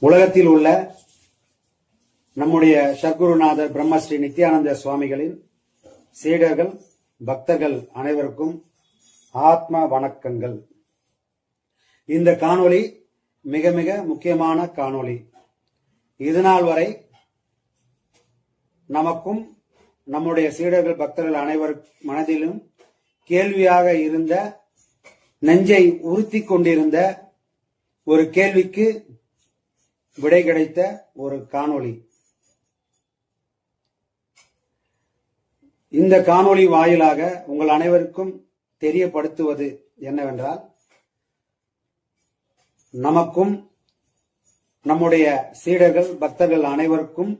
உலகத்தில் உள்ள நம்முடைய சத்குருநாதர் பிரம்மஸ்ரீ நித்யானந்த சுவாமிகளின் சீடர்கள் பக்தர்கள் அனைவருக்கும் ஆத்ம வணக்கங்கள். இந்த காணொளி மிக மிக முக்கியமான காணொளி. இதுநாள் வரை நமக்கும் நம்முடைய சீடர்கள் பக்தர்கள் அனைவர் மனதிலும் கேள்வியாக இருந்த, நெஞ்சை உறுத்தி கொண்டிருந்த ஒரு கேள்விக்கு விடை கிடைத்த ஒரு காணொளி. இந்த காணொளி வாயிலாக உங்கள் அனைவருக்கும் தெரியப்படுத்துவது என்னவென்றால், நமக்கும் நம்முடைய சீடர்கள் பக்தர்கள் அனைவருக்கும்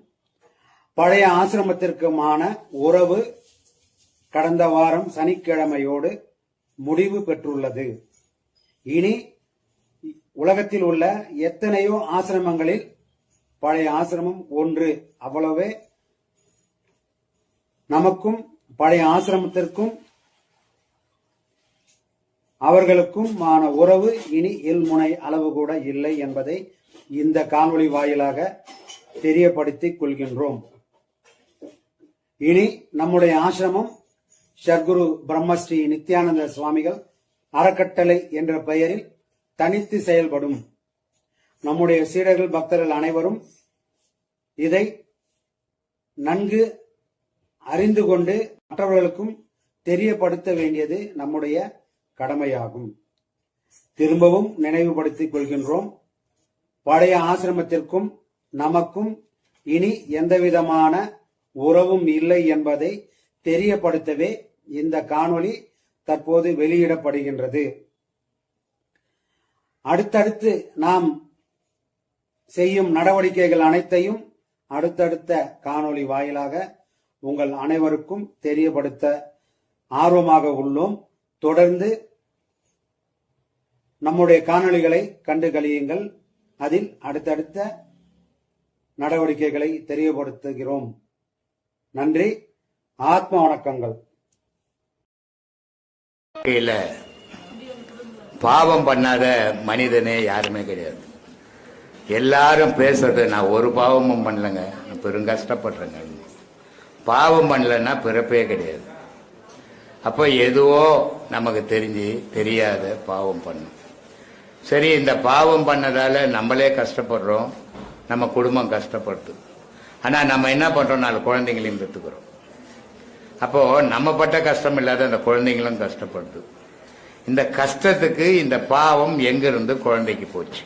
பழைய ஆசிரமத்திற்குமான உறவு கடந்த வாரம் சனிக்கிழமையோடு முடிவு பெற்றுள்ளது. இனி உலகத்தில் உள்ள எத்தனையோ ஆசிரமங்களில் பழைய ஆசிரமம் ஒன்று, அவ்வளவே. நமக்கும் பழைய ஆசிரமத்திற்கும் அவர்களுக்கும் உறவு இனி இல்முனை அளவு கூட இல்லை என்பதை இந்த காணொளி வாயிலாக தெரியப்படுத்திக் கொள்கின்றோம். இனி நம்முடைய ஆசிரமம் சத்குரு பிரம்மஸ்ரீ நித்யானந்த சுவாமிகள் அறக்கட்டளை என்ற பெயரில் தனித்து செயல்படும். நம்முடைய சீடர்கள் பக்தர்கள் அனைவரும் இதை நன்கு அறிந்து கொண்டு மற்றவர்களுக்கும் தெரியப்படுத்த வேண்டியது நம்முடைய கடமையாகும். திரும்பவும் நினைவுபடுத்திக் கொள்கின்றோம், பழைய ஆசிரமத்திற்கும் நமக்கும் இனி எந்தவிதமான உறவும் இல்லை என்பதை தெரியப்படுத்தவே இந்த காணொளி தற்போது வெளியிடப்படுகின்றது. அடுத்தடுத்து நாம் செய்யும் நடவடிக்கைகள் அனைத்தையும் அடுத்தடுத்த காணொளி வாயிலாக உங்கள் அனைவருக்கும் தெரியப்படுத்த ஆர்வமாக உள்ளோம். தொடர்ந்து நம்முடைய காணொளிகளை கண்டு கழியுங்கள். அதில் அடுத்தடுத்த நடவடிக்கைகளை தெரியப்படுத்துகிறோம். நன்றி, ஆத்ம வணக்கங்கள். பாவம் பண்ணாத மனிதனே யாருமே கிடையாது. எல்லாரும் பேசுறது, நான் ஒரு பாவமும் பண்ணலங்க, நான் பெரும் கஷ்டப்படுறேங்க. பாவம் பண்ணலன்னா பிறப்பே கிடையாது. அப்போ எதுவோ நமக்கு தெரியாத பாவம் பண்ணும். சரி, இந்த பாவம் பண்ணதால நம்மளே கஷ்டப்படுறோம், நம்ம குடும்பம் கஷ்டப்படுது. ஆனா நம்ம என்ன பண்றோம், 4 குழந்தைங்களையும் பெற்றுக்கிறோம். அப்போ நம்ம பட்ட கஷ்டம் இல்லாத அந்த குழந்தைங்களும் கஷ்டப்படுது. இந்த கஷ்டத்துக்கு இந்த பாவம் எங்கிருந்து குழந்தைக்கு போச்சு?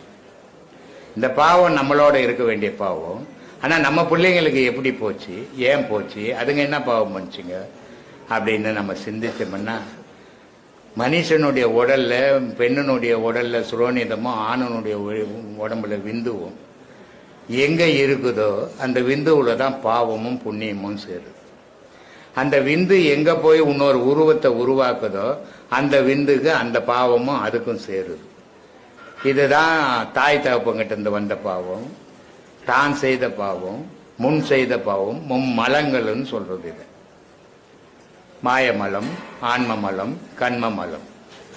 இந்த பாவம் நம்மளோட இருக்க வேண்டிய பாவம். ஆனா நம்ம பிள்ளைங்களுக்கு எப்படி போச்சு, ஏன் போச்சு, அதுங்க என்ன பாவம் பண்ணுச்சுங்க அப்படின்னு நம்ம சிந்திச்சோம்னா, மனுஷனுடைய உடல்ல பெண்ணுனுடைய உடல்ல சுரோனிதமும் ஆணனுடைய உடம்புல விந்துவும் எங்க இருக்குதோ அந்த விந்துவுல தான் பாவமும் புண்ணியமும் சேருது. அந்த விந்து எங்க போய் இன்னொரு உருவத்தை உருவாக்குதோ அந்த விந்துக்கு அந்த பாவமும் அதுக்கும் சேருது. இதுதான் தாய் தகப்பங்கிட்ட இருந்து வந்த பாவம், தான் செய்த பாவம், முன் செய்த பாவம், மும்மலங்கள்னு சொல்றது. இது மாயமலம், ஆன்மமலம், கண்மமலம்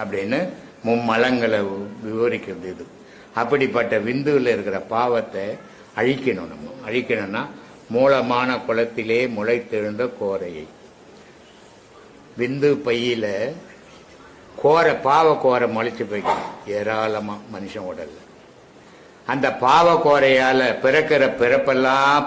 அப்படின்னு மும்மலங்களை விவரிக்கிறது இது. அப்படிப்பட்ட விந்துவில் இருக்கிற பாவத்தை அழிக்கணும். நம்ம அழிக்கணும்னா மூலமான குளத்திலே முளைத்தெழுந்த கோரையை, விந்து பையில பாவ கோரை முளைச்சு போய்க்கணும் ஏராளமா மனுஷன் உடல்ல. அந்த பாவ கோரையால பிறக்கிற பிறப்பெல்லாம்